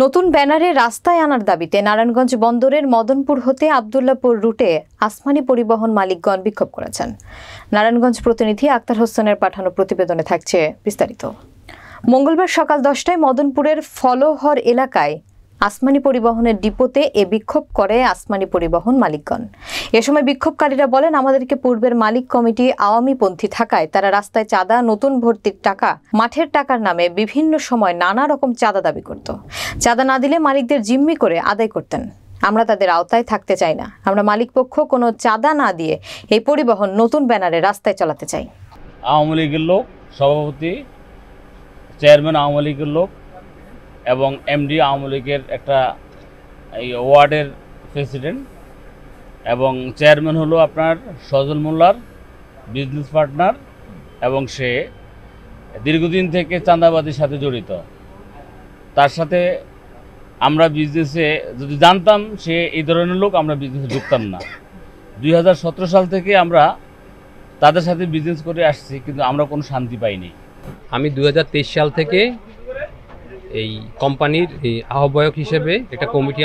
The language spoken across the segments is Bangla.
নতুন ব্যানারে রাস্তায় আনার দাবিতে নারায়ণগঞ্জ বন্দরের মদনপুর হতে আব্দুল্লাহপুর রুটে আসমানি পরিবহন মালিকগণ বিক্ষোভ করেছেন। নারায়ণগঞ্জ প্রতিনিধি আক্তার হোসেনের পাঠানো প্রতিবেদনে থাকছে বিস্তারিত। মঙ্গলবার সকাল 10টায় মদনপুরের ফলোহর এলাকায় আসমানি পরিবহনের ডিপোতে এ বিক্ষোভ করে আসমানি পরিবহন মালিকগণ। এ সময় বিক্ষোভকারীরা বলেন, আমাদেরকে পূর্বের মালিক কমিটি আওয়ামীপন্থী থাকায় তারা রাস্তায় চাঁদা, নতুন ভর্তির টাকা, মাঠের টাকার নামে বিভিন্ন সময় নানা রকম চাঁদা দাবি করত। চাঁদা না দিলে মালিকদের জিম্মি করে আদায় করতেন। আমরা তাদের আওতায় থাকতে চাই না। আমরা মালিক পক্ষ কোনো চাঁদা না দিয়ে এই পরিবহন নতুন ব্যানারে রাস্তায় চালাতে চাই। আওয়ামী লীগের লোক, সভাপতি, চেয়ারম্যান আওয়ামী লীগের লোক এবং এমডি আওয়ামী লীগের একটা এই ওয়ার্ডের প্রেসিডেন্ট এবং চেয়ারম্যান হলো আপনার সজল মোল্লার বিজনেস পার্টনার এবং সে দীর্ঘদিন থেকে চাঁদাবাজির সাথে জড়িত। তার সাথে আমরা বিজনেসে যদি জানতাম সে এই ধরনের লোক, আমরা বিজনেসে ঢুকতাম না। 2017 সাল থেকে আমরা তাদের সাথে বিজনেস করে আসছি, কিন্তু আমরা কোনো শান্তি পাইনি। আমি 2023 সাল থেকে এই কোম্পানির আহ্বায়ক হিসেবে একটা কমিটি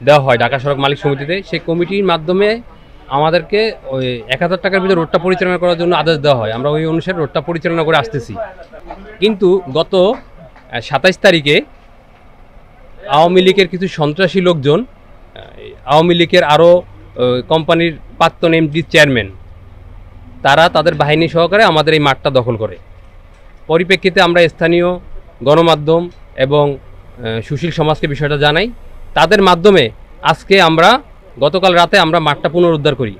দেওয়া হয় ঢাকা সড়ক মালিক সমিতিতে। সেই কমিটির মাধ্যমে আমাদেরকে ওই 1000 টাকার ভিতরে রোডটা পরিচালনা করার জন্য আদেশ দেওয়া হয়। আমরা ওই অনুসারে রোডটা পরিচালনা করে আসতেছি। কিন্তু গত 27 তারিখে আওয়ামী লীগের কিছু সন্ত্রাসী লোকজন, আওয়ামী লীগের আরও কোম্পানির প্রাক্তন এমডি চেয়ারম্যান, তারা তাদের বাহিনী সহকারে আমাদের এই মাঠটা দখল করে। পরিপ্রেক্ষিতে আমরা স্থানীয় গণমাধ্যম এবং সুশীল সমাজকে বিষয়টা জানাই। তাদের মাধ্যমে আজকে গতকাল রাতে আমরা মাঠটা পুনরুদ্ধার করি।